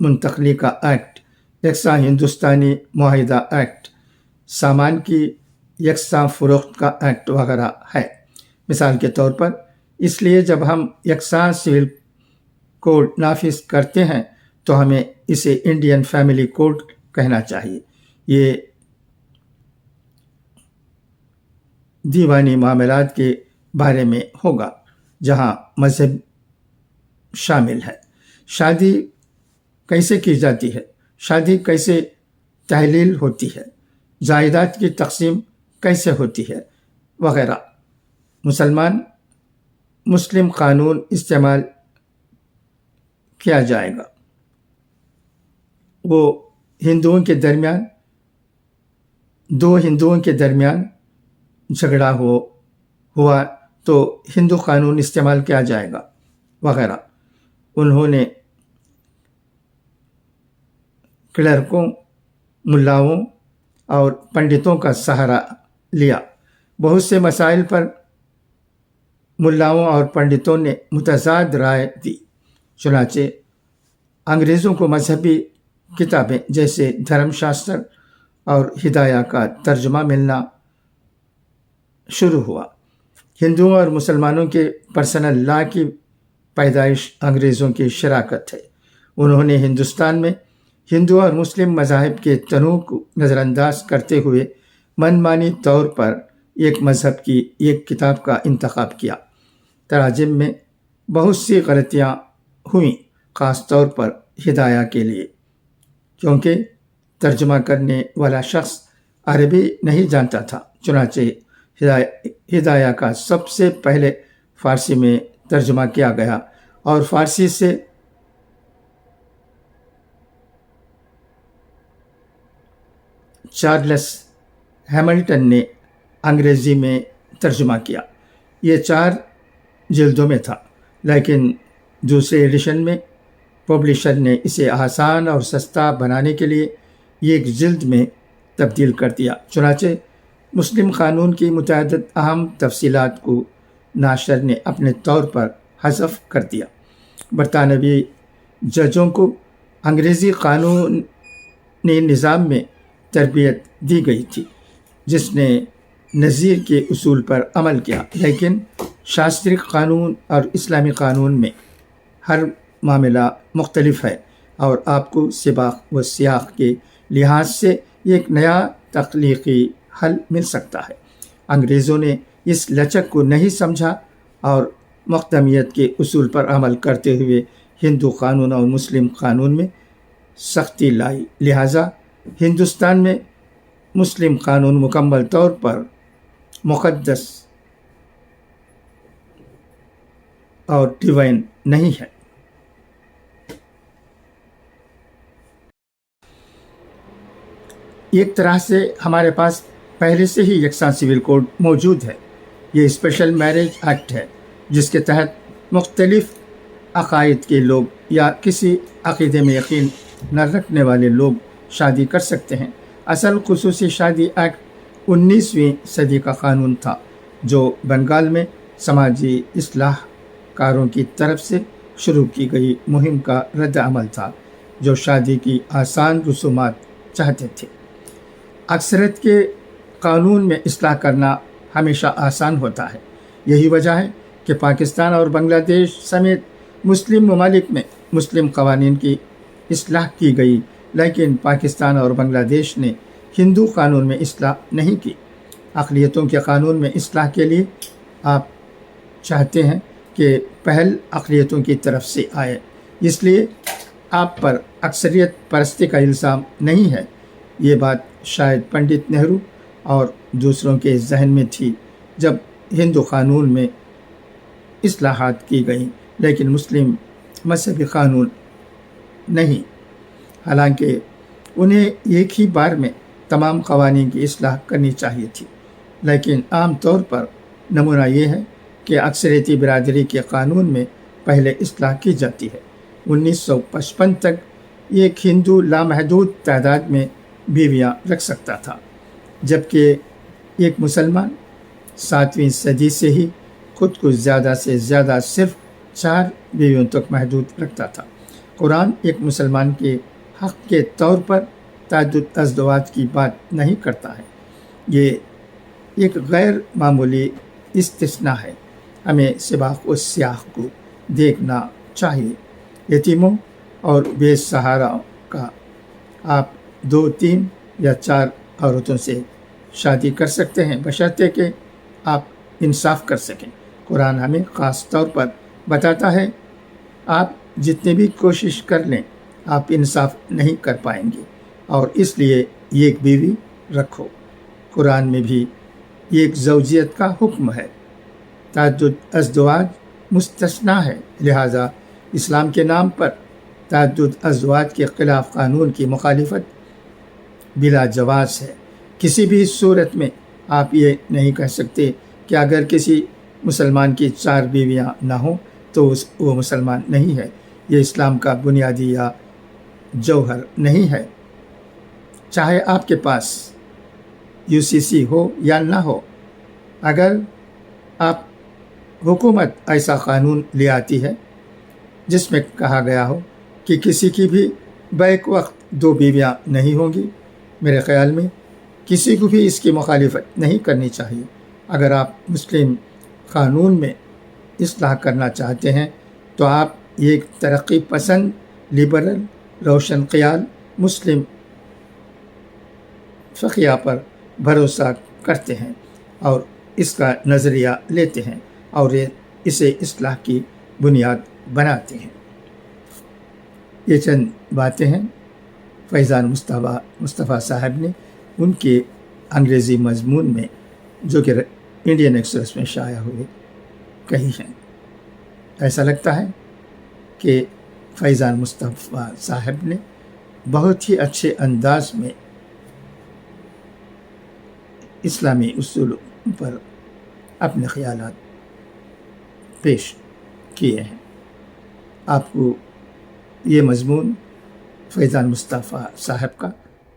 منتقلی کا ایکٹ، یکساں ہندوستانی معاہدہ ایکٹ، سامان کی یکساں فروخت کا ایکٹ وغیرہ ہے۔ مثال کے طور پر، اس لیے جب ہم یکساں سول کوڈ نافذ کرتے ہیں تو ہمیں اسے انڈین فیملی کوڈ کہنا چاہیے۔ یہ دیوانی معاملات کے بارے میں ہوگا جہاں مذہب شامل ہے۔ شادی کیسے کی جاتی ہے، شادی کیسے تحلیل ہوتی ہے، جائیداد کی تقسیم کیسے ہوتی ہے وغیرہ۔ مسلم قانون استعمال کیا جائے گا۔ وہ دو ہندوؤں کے درمیان جھگڑا ہوا تو ہندو قانون استعمال کیا جائے گا وغیرہ۔ انہوں نے کلرکوں، ملاؤں اور پنڈتوں کا سہارا لیا۔ بہت سے مسائل پر ملاؤں اور پنڈتوں نے متضاد رائے دی، چنانچہ انگریزوں کو مذہبی کتابیں جیسے دھرم شاستر اور ہدایہ کا ترجمہ ملنا شروع ہوا۔ ہندوؤں اور مسلمانوں کے پرسنل لا کی پیدائش انگریزوں کی شراکت ہے۔ انہوں نے ہندوستان میں ہندو اور مسلم مذاہب کے تنوع کو نظر انداز کرتے ہوئے منمانی طور پر ایک مذہب کی ایک کتاب کا انتخاب کیا۔ تراجم میں بہت سی غلطیاں ہوئیں، خاص طور پر ہدایہ کے لیے، کیونکہ ترجمہ کرنے والا شخص عربی نہیں جانتا تھا۔ چنانچہ ہدایہ کا سب سے پہلے فارسی میں ترجمہ کیا گیا اور فارسی سے چارلس ہیملٹن نے انگریزی میں ترجمہ کیا۔ یہ 4 جلدوں میں تھا، لیکن دوسرے ایڈیشن میں پبلشر نے اسے آسان اور سستا بنانے کے لیے ایک جلد میں تبدیل کر دیا۔ چنانچہ مسلم قانون کی متعدد اہم تفصیلات کو ناشر نے اپنے طور پر حذف کر دیا۔ برطانوی ججوں کو انگریزی قانونی نظام میں تربیت دی گئی تھی جس نے نظیر کے اصول پر عمل کیا، لیکن شاستری قانون اور اسلامی قانون میں ہر معاملہ مختلف ہے اور آپ کو سباق و سیاق کے لحاظ سے ایک نیا تخلیقی حل مل سکتا ہے۔ انگریزوں نے اس لچک کو نہیں سمجھا اور مقدمیت کے اصول پر عمل کرتے ہوئے ہندو قانون اور مسلم قانون میں سختی لائی، لہٰذا ہندوستان میں مسلم قانون مکمل طور پر مقدس اور ڈیوائن نہیں ہے۔ ایک طرح سے ہمارے پاس پہلے سے ہی یکساں سول کوڈ موجود ہے۔ یہ اسپیشل میرج ایکٹ ہے جس کے تحت مختلف عقائد کے لوگ یا کسی عقیدے میں یقین نہ رکھنے والے لوگ شادی کر سکتے ہیں۔ اصل خصوصی شادی ایکٹ 19ویں صدی کا قانون تھا جو بنگال میں سماجی اصلاح کاروں کی طرف سے شروع کی گئی مہم کا رد عمل تھا جو شادی کی آسان رسومات چاہتے تھے۔ اکثریت کے قانون میں اصلاح کرنا ہمیشہ آسان ہوتا ہے۔ یہی وجہ ہے کہ پاکستان اور بنگلہ دیش سمیت مسلم ممالک میں مسلم قوانین کی اصلاح کی گئی، لیکن پاکستان اور بنگلہ دیش نے ہندو قانون میں اصلاح نہیں کی۔ اقلیتوں کے قانون میں اصلاح کے لیے آپ چاہتے ہیں کہ پہل اقلیتوں کی طرف سے آئے، اس لیے آپ پر اکثریت پرستی کا الزام نہیں ہے۔ یہ بات شاید پنڈت نہرو اور دوسروں کے ذہن میں تھی جب ہندو قانون میں اصلاحات کی گئیں، لیکن مسلم مذہبی قانون نہیں۔ حالانکہ انہیں ایک ہی بار میں تمام قوانین کی اصلاح کرنی چاہیے تھی، لیکن عام طور پر نمونہ یہ ہے کہ اکثریتی برادری کے قانون میں پہلے اصلاح کی جاتی ہے۔ 1955 تک ایک ہندو لامحدود تعداد میں بیویاں رکھ سکتا تھا، جبکہ ایک مسلمان 7ویں صدی سے ہی خود کو زیادہ سے زیادہ صرف 4 بیویوں تک محدود رکھتا تھا۔ قرآن ایک مسلمان کے حق کے طور پر تعدد ازدواج کی بات نہیں کرتا ہے، یہ ایک غیر معمولی استثناء ہے۔ ہمیں سباق و سیاق کو دیکھنا چاہیے۔ یتیموں اور بے سہارا کا آپ 2، 3 یا 4 عورتوں سے شادی کر سکتے ہیں، بشرطے کہ آپ انصاف کر سکیں۔ قرآن ہمیں خاص طور پر بتاتا ہے آپ جتنی بھی کوشش کر لیں آپ انصاف نہیں کر پائیں گے، اور اس لیے ایک بیوی رکھو۔ قرآن میں بھی ایک زوجیت کا حکم ہے، تعدد ازدواج مستثنیٰ ہے، لہٰذا اسلام کے نام پر تعدد ازدواج کے خلاف قانون کی مخالفت بلا جواز ہے۔ کسی بھی صورت میں آپ یہ نہیں کہہ سکتے کہ اگر کسی مسلمان کی 4 بیویاں نہ ہوں تو وہ مسلمان نہیں ہے۔ یہ اسلام کا بنیادی یا جوہر نہیں ہے۔ چاہے آپ کے پاس UCC ہو یا نہ ہو، اگر آپ حکومت ایسا قانون لے آتی ہے جس میں کہا گیا ہو کہ کسی کی بھی بیک وقت 2 بیویاں نہیں ہوں گی، میرے خیال میں کسی کو بھی اس کی مخالفت نہیں کرنی چاہیے۔ اگر آپ مسلم قانون میں اصلاح کرنا چاہتے ہیں تو آپ ایک ترقی پسند، لبرل، روشن خیال مسلم فقیہ پر بھروسہ کرتے ہیں اور اس کا نظریہ لیتے ہیں اور اسے اصلاح کی بنیاد بناتے ہیں۔ یہ چند باتیں ہیں فیضان مصطفیٰ صاحب نے ان کے انگریزی مضمون میں جو کہ انڈین ایکسپریس میں شائع ہوئے کہی ہیں۔ ایسا لگتا ہے کہ فیضان مصطفیٰ صاحب نے بہت ہی اچھے انداز میں اسلامی اصولوں پر اپنے خیالات پیش کیے ہیں۔ آپ کو یہ مضمون فیضان مصطفیٰ صاحب کا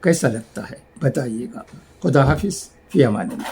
کیسا لگتا ہے بتائیے گا۔ خدا حافظ، فی امان اللہ۔